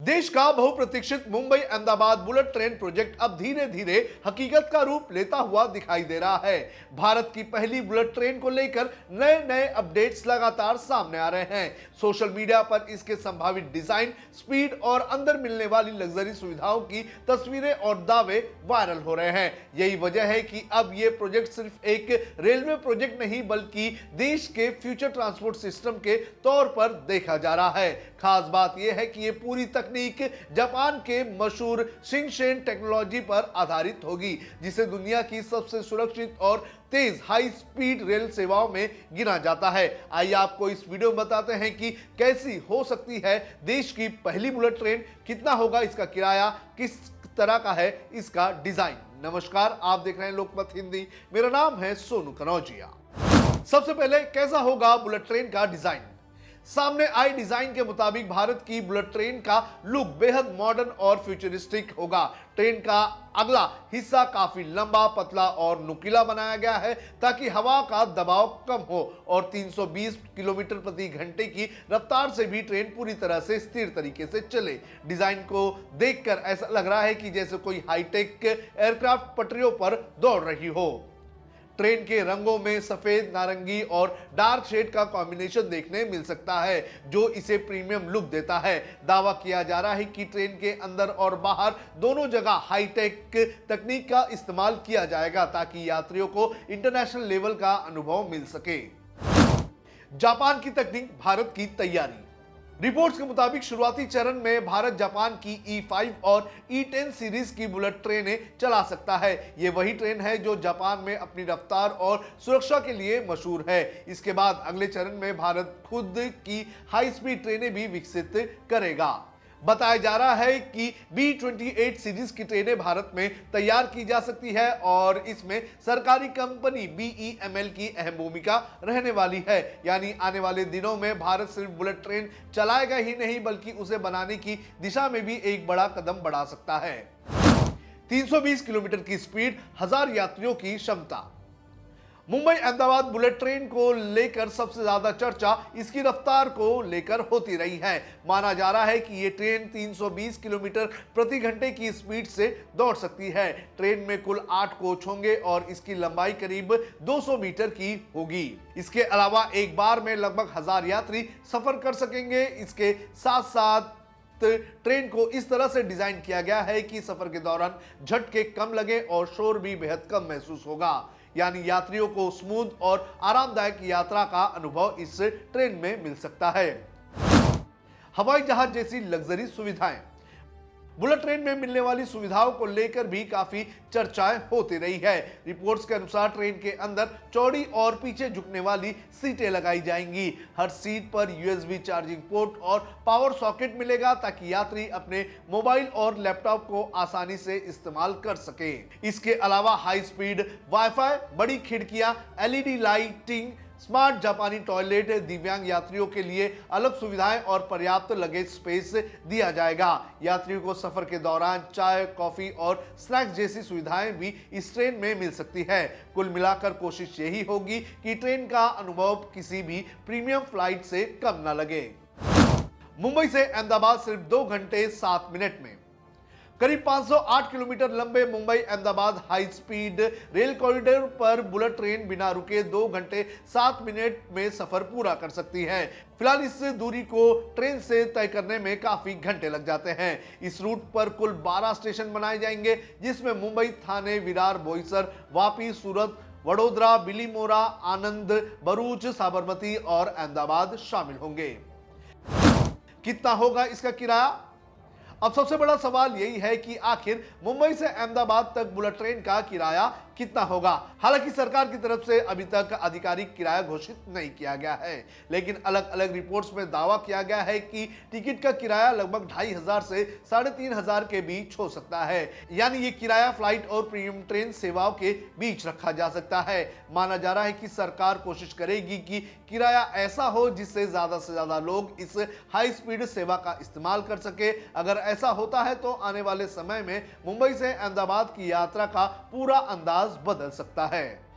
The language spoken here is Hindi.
देश का बहुप्रतीक्षित Mumbai Ahmedabad bullet train project अब धीरे धीरे हकीकत का रूप लेता हुआ दिखाई दे रहा है। भारत की पहली बुलेट ट्रेन को लेकर नए नए अपडेट्स लगातार सामने आ रहे हैं। सोशल मीडिया पर इसके संभावित डिजाइन, स्पीड और अंदर मिलने वाली लग्जरी सुविधाओं की तस्वीरें और दावे वायरल हो रहे हैं। यही वजह है कि अब यह प्रोजेक्ट सिर्फ एक रेलवे प्रोजेक्ट नहीं बल्कि देश के फ्यूचर ट्रांसपोर्ट सिस्टम के तौर पर देखा जा रहा है। खास बात यह है कि यह पूरी तकनीक जापान के मशहूर शिनशेन टेक्नोलॉजी पर आधारित होगी, जिसे दुनिया की सबसे सुरक्षित और तेज हाई स्पीड रेल सेवाओं में गिना जाता है। आइए आपको इस वीडियो में बताते हैं कि कैसी हो सकती है देश की पहली बुलेट ट्रेन, कितना होगा इसका किराया, किस तरह का है इसका डिजाइन। नमस्कार, आप देख रहे हैं लोकमत हिंदी। मेरा नाम है सोनू कनौजिया। सबसे पहले कैसा होगा बुलेट ट्रेन का डिजाइन। सामने आई डिजाइन के मुताबिक भारत की बुलेट ट्रेन का लुक बेहद मॉडर्न और फ्यूचरिस्टिक होगा। ट्रेन का अगला हिस्सा काफी लंबा, पतला और नुकीला बनाया गया है ताकि हवा का दबाव कम हो और 320 किलोमीटर प्रति घंटे की रफ्तार से भी ट्रेन पूरी तरह से स्थिर तरीके से चले। डिजाइन को देखकर ऐसा लग रहा है कि जैसे कोई हाईटेक एयरक्राफ्ट पटरियों पर दौड़ रही हो। ट्रेन के रंगों में सफेद, नारंगी और डार्क शेड का कॉम्बिनेशन देखने मिल सकता है, जो इसे प्रीमियम लुक देता है। दावा किया जा रहा है कि ट्रेन के अंदर और बाहर दोनों जगह हाईटेक तकनीक का इस्तेमाल किया जाएगा ताकि यात्रियों को इंटरनेशनल लेवल का अनुभव मिल सके। जापान की तकनीक, भारत की तैयारी। रिपोर्ट्स के मुताबिक शुरुआती चरण में भारत जापान की E5 और E10 सीरीज की बुलेट ट्रेनें चला सकता है। ये वही ट्रेन है जो जापान में अपनी रफ्तार और सुरक्षा के लिए मशहूर है। इसके बाद अगले चरण में भारत खुद की हाई स्पीड ट्रेनें भी विकसित करेगा। बताया जा रहा है कि B28 सीरीज की ट्रेनें भारत में तैयार की जा सकती है और इसमें सरकारी कंपनी BEML की अहम भूमिका रहने वाली है। यानी आने वाले दिनों में भारत सिर्फ बुलेट ट्रेन चलाएगा ही नहीं बल्कि उसे बनाने की दिशा में भी एक बड़ा कदम बढ़ा सकता है। 320 किलोमीटर की स्पीड, 1000 यात्रियों की क्षमता। मुंबई अहमदाबाद बुलेट ट्रेन को लेकर सबसे ज्यादा चर्चा इसकी रफ्तार को लेकर होती रही है। माना जा रहा है कि ये ट्रेन 320 किलोमीटर प्रति घंटे की स्पीड से दौड़ सकती है। ट्रेन में कुल 8 कोच होंगे और इसकी लंबाई करीब 200 मीटर की होगी। इसके अलावा एक बार में लगभग 1000 यात्री सफर कर सकेंगे। इसके साथ साथ ट्रेन को इस तरह से डिजाइन किया गया है कि सफर के दौरान झटके कम लगे और शोर भी बेहद कम महसूस होगा। यानी यात्रियों को स्मूथ और आरामदायक यात्रा का अनुभव इस ट्रेन में मिल सकता है। हवाई जहाज जैसी लग्जरी सुविधाएं। बुलेट ट्रेन में मिलने वाली सुविधाओं को लेकर भी काफी चर्चाएं होती रही है। रिपोर्ट्स के अनुसार ट्रेन के अंदर चौड़ी और पीछे झुकने वाली सीटें लगाई जाएंगी। हर सीट पर USB चार्जिंग पोर्ट और पावर सॉकेट मिलेगा ताकि यात्री अपने मोबाइल और लैपटॉप को आसानी से इस्तेमाल कर सके। इसके अलावा हाई स्पीड वाईफाई, बड़ी खिड़कियां, LED लाइटिंग, स्मार्ट जापानी टॉयलेट, दिव्यांग यात्रियों के लिए अलग सुविधाएं और पर्याप्त लगेज स्पेस दिया जाएगा। यात्रियों को सफर के दौरान चाय, कॉफी और स्नैक्स जैसी सुविधाएं भी इस ट्रेन में मिल सकती है। कुल मिलाकर कोशिश यही होगी कि ट्रेन का अनुभव किसी भी प्रीमियम फ्लाइट से कम न लगे। मुंबई से अहमदाबाद सिर्फ 2 घंटे 7 मिनट में। करीब 508 किलोमीटर लंबे Mumbai Ahmedabad high speed rail corridor पर बुलेट ट्रेन बिना रुके 2 घंटे 7 मिनट में सफर पूरा कर सकती है। फिलहाल इस दूरी को ट्रेन से तय करने में काफी घंटे लग जाते हैं। इस रूट पर कुल 12 स्टेशन बनाए जाएंगे, जिसमें मुंबई, थाने, विरार, बोईसर, वापी, सूरत, वडोदरा, बिलीमोरा, आनंद, भरूच, साबरमती और अहमदाबाद शामिल होंगे। कितना होगा इसका किराया? अब सबसे बड़ा सवाल यही है कि आखिर मुंबई से अहमदाबाद तक बुलेट ट्रेन का किराया कितना होगा। हालांकि सरकार की तरफ से अभी तक आधिकारिक किराया घोषित नहीं किया गया है, लेकिन अलग अलग रिपोर्ट्स में दावा किया गया है कि टिकट का किराया लगभग 2500 से 3500 के बीच हो सकता है। यानी ये किराया फ्लाइट और प्रीमियम ट्रेन सेवाओं के बीच रखा जा सकता है। माना जा रहा है कि सरकार कोशिश करेगी कि किराया ऐसा हो जिससे ज्यादा से ज्यादा लोग इस हाई स्पीड सेवा का इस्तेमाल कर सके। अगर ऐसा होता है तो आने वाले समय में मुंबई से अहमदाबाद की यात्रा का पूरा अंदाज बदल सकता है।